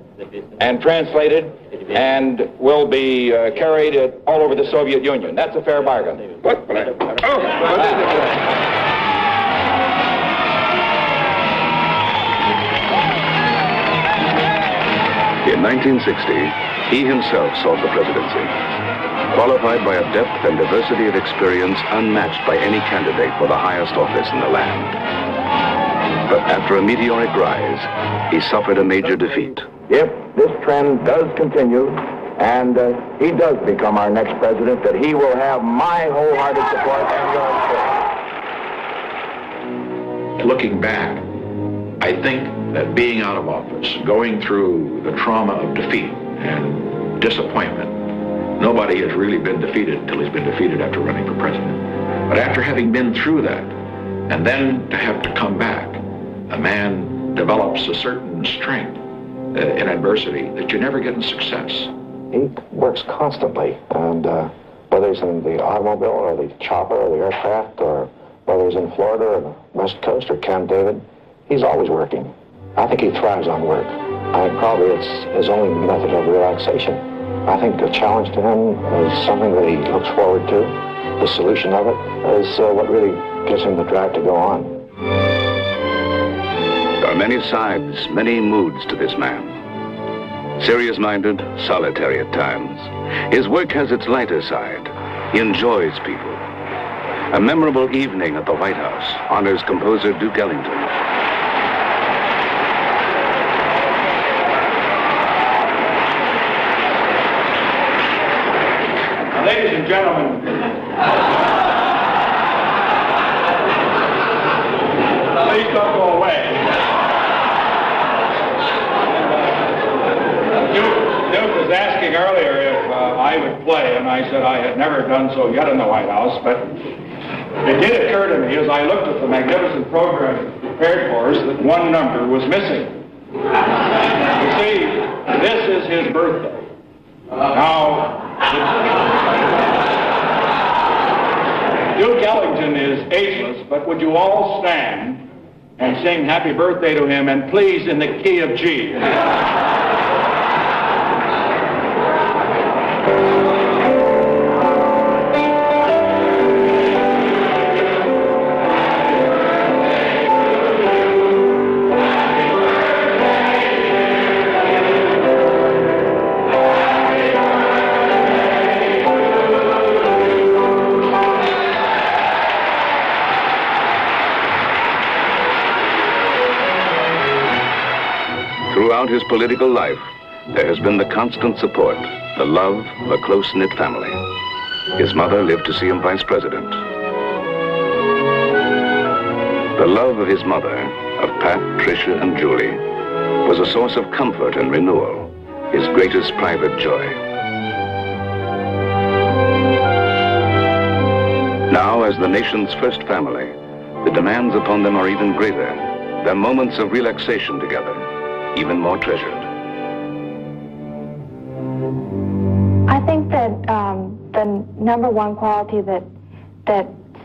Speaker 12: and translated and will be carried all over the Soviet Union. That's a fair bargain.
Speaker 10: In 1960, he himself sought the presidency, qualified by a depth and diversity of experience unmatched by any candidate for the highest office in the land. But after a meteoric rise, he suffered a major defeat.
Speaker 12: If this trend does continue, and he does become our next president, that he will have my wholehearted support and yours too.
Speaker 11: Looking back, I think that being out of office, going through the trauma of defeat and disappointment, nobody has really been defeated until he's been defeated after running for president. But after having been through that, and then to have to come back, a man develops a certain strength in adversity that you never get in success.
Speaker 12: He works constantly, and whether he's in the automobile or the chopper or the aircraft, or whether he's in Florida or the West Coast or Camp David, he's always working. I think he thrives on work. I think probably it's his only method of relaxation. I think the challenge to him is something that he looks forward to. The solution of it is what really gives him the drive to go on.
Speaker 10: There are many sides, many moods to this man. Serious-minded, solitary at times. His work has its lighter side. He enjoys people. A memorable evening at the White House honors composer Duke Ellington.
Speaker 11: Ladies and gentlemen, please don't go away. Duke was asking earlier if I would play, and I said I had never done so yet in the White House, but it did occur to me as I looked at the magnificent program prepared for us that one number was missing. You see, this is his birthday. Now, Duke Ellington Ellington is ageless, but would you all stand and sing happy birthday to him, and please in the key of G.
Speaker 10: Throughout his political life, there has been the constant support, the love of a close-knit family. His mother lived to see him vice president. The love of his mother, of Pat, Tricia, and Julie, was a source of comfort and renewal, his greatest private joy. Now, as the nation's first family, the demands upon them are even greater, their moments of relaxation together even more treasured.
Speaker 14: I think that the number one quality that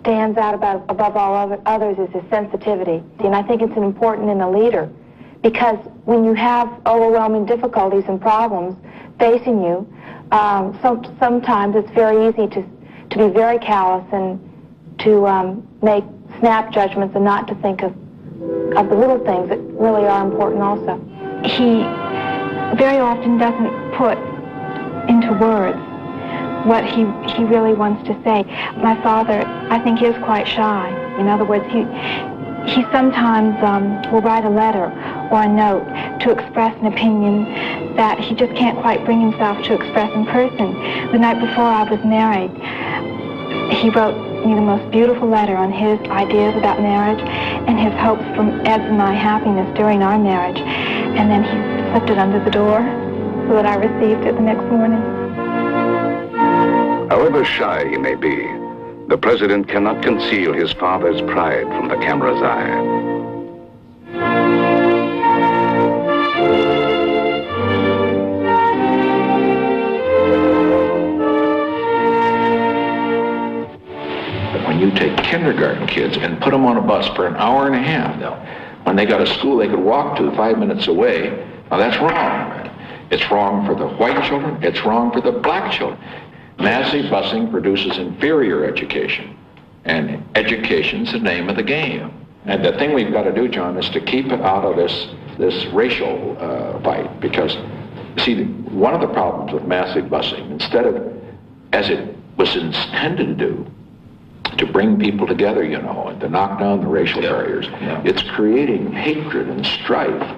Speaker 14: stands out above all others is his sensitivity. And I think it's important in a leader, because when you have overwhelming difficulties and problems facing you, sometimes it's very easy to be very callous and to make snap judgments and not to think of the little things that really are important also.
Speaker 15: He very often doesn't put into words what he really wants to say. My father, I think, is quite shy. In other words, he sometimes will write a letter or a note to express an opinion that he just can't quite bring himself to express in person. The night before I was married, he wrote me the most beautiful letter on his ideas about marriage and his hopes for Ed's and my happiness during our marriage. And then he slipped it under the door so that I received it the next morning.
Speaker 10: However shy he may be, the president cannot conceal his father's pride from the camera's eye.
Speaker 11: When you take kindergarten kids and put them on a bus for an hour and a half, when they got a school they could walk to 5 minutes away, now that's wrong. It's wrong for the white children, it's wrong for the black children. Massive busing produces inferior education, and education's the name of the game. And the thing we've got to do, John, is to keep it out of this racial fight, because, see, one of the problems with massive busing, instead of, as it was intended to do, to bring people together, you know, and to knock down the racial barriers, it's creating hatred and strife,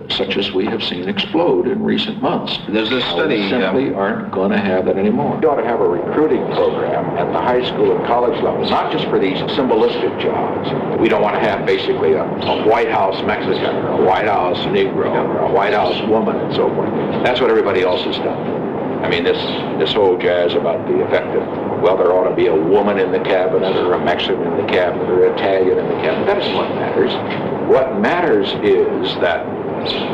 Speaker 11: such as we have seen explode in recent months.
Speaker 16: There's a study.
Speaker 11: We simply aren't going to have that anymore. You ought to have a recruiting program at the high school and college level, not just for these symbolistic jobs. We don't want to have basically a White House Mexican or a White House Negro or a White House woman and so forth. That's what everybody else has done. I mean, this whole jazz about the effect of, well, there ought to be a woman in the cabinet or a Mexican in the cabinet or Italian in the cabinet. That isn't what matters. What matters is that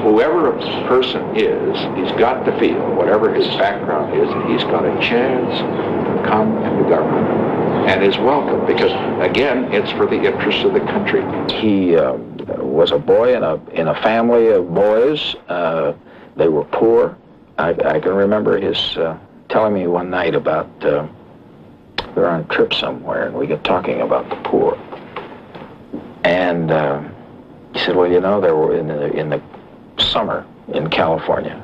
Speaker 11: whoever a person is, he's got to feel, whatever his background is, that he's got a chance to come into government and is welcome, because, again, it's for the interests of the country.
Speaker 12: He was a boy in a family of boys. They were poor. I can remember his telling me one night about, we were on a trip somewhere, and we got talking about the poor. And he said, well, you know, there were in the summer in California,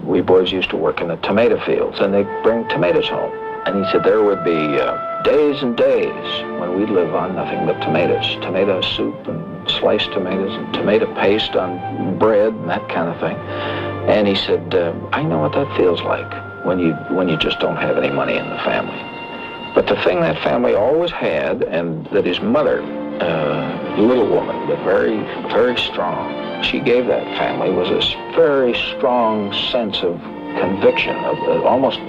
Speaker 12: we boys used to work in the tomato fields, and they'd bring tomatoes home. And he said there would be days and days when we'd live on nothing but tomatoes, tomato soup and sliced tomatoes and tomato paste on bread and that kind of thing. And he said, I know what that feels like when you just don't have any money in the family. But the thing that family always had, and that his mother, little woman, but very, very strong, she gave that family, was this very strong sense of conviction, of almost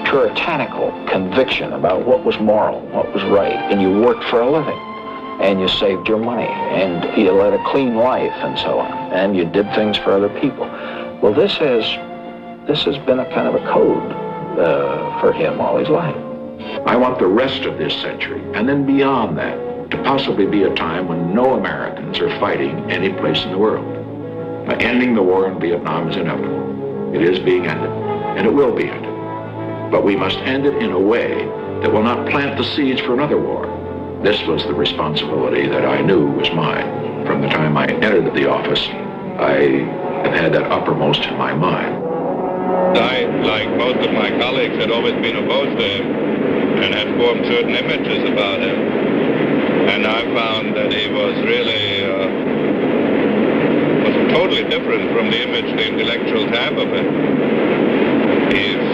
Speaker 12: puritanical conviction about what was moral, what was right. And you worked for a living, and you saved your money, and you led a clean life, and so on, and you did things for other people. Well, this has been a kind of a code for him all his life.
Speaker 11: I want the rest of this century, and then beyond that, to possibly be a time when no Americans are fighting any place in the world. Ending the war in Vietnam is inevitable. It is being ended, and it will be ended. But we must end it in a way that will not plant the seeds for another war. This was the responsibility that I knew was mine. From the time I entered the office, I have had that uppermost in my mind.
Speaker 16: I, like most of my colleagues, had always been opposed to him and had formed certain images about him. And I found that he was really was totally different from the image the intellectuals have of him. He's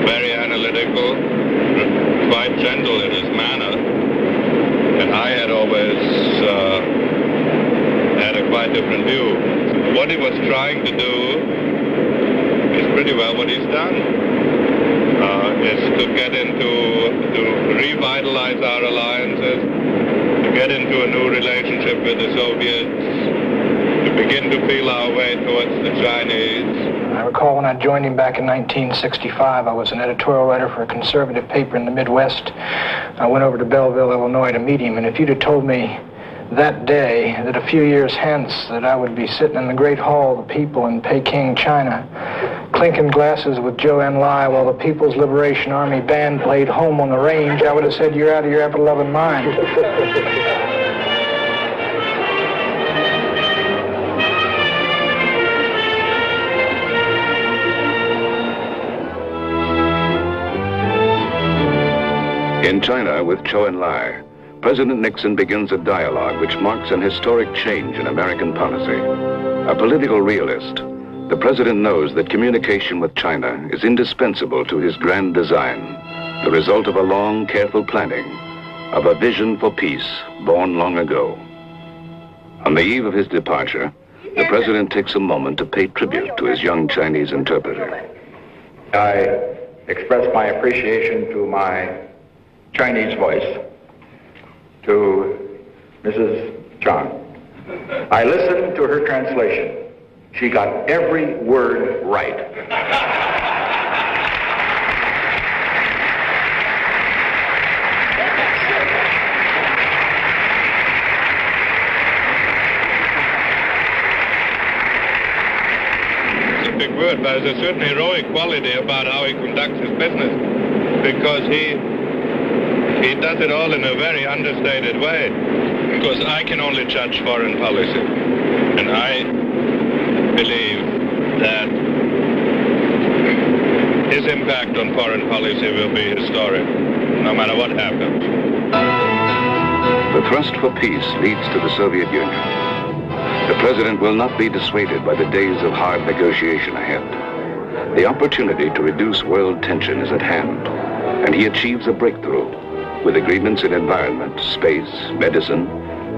Speaker 16: very analytical, quite gentle in his manner, and I had always had a quite different view. What he was trying to do is pretty well what he's done. Is to get to revitalize our alliances, to get into a new relationship with the Soviets, to begin to feel our way towards the Chinese.
Speaker 17: I recall when I joined him back in 1965, I was an editorial writer for a conservative paper in the Midwest. I went over to Belleville, Illinois to meet him, and if you'd have told me that day that a few years hence that I would be sitting in the Great Hall of the People in Peking, China, clinking glasses with Zhou Enlai while the People's Liberation Army band played Home on the Range, I would have said, you're out of your ever-loving mind.
Speaker 10: In China, with Zhou Enlai, President Nixon begins a dialogue which marks an historic change in American policy. A political realist, the president knows that communication with China is indispensable to his grand design, the result of a long, careful planning, of a vision for peace born long ago. On the eve of his departure, the president takes a moment to pay tribute to his young Chinese interpreter.
Speaker 11: I express my appreciation to my Chinese voice, to Mrs. Chang. I listened to her translation. She got every word right.
Speaker 16: It's a big word, but there's a certain heroic quality about how he conducts his business, because he does it all in a very understated way. Because I can only judge foreign policy, and I believe that his impact on foreign policy will be historic, no matter what happens.
Speaker 10: The thrust for peace leads to the Soviet Union. The president will not be dissuaded by the days of hard negotiation ahead. The opportunity to reduce world tension is at hand, and he achieves a breakthrough with agreements in environment, space, medicine,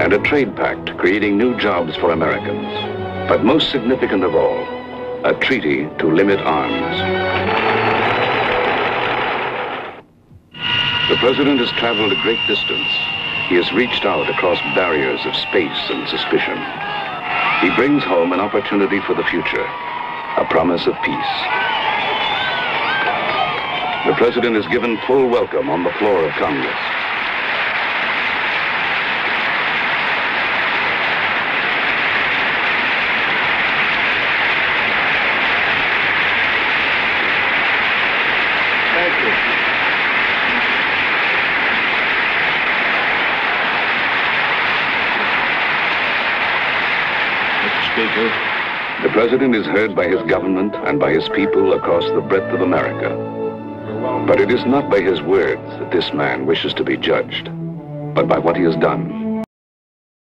Speaker 10: and a trade pact creating new jobs for Americans. But most significant of all, a treaty to limit arms. The president has traveled a great distance. He has reached out across barriers of space and suspicion. He brings home an opportunity for the future, a promise of peace. The president is given full welcome on the floor of Congress.
Speaker 11: Thank you. Mr. Speaker.
Speaker 10: The president is heard by his government and by his people across the breadth of America. But it is not by his words that this man wishes to be judged, but by what he has done.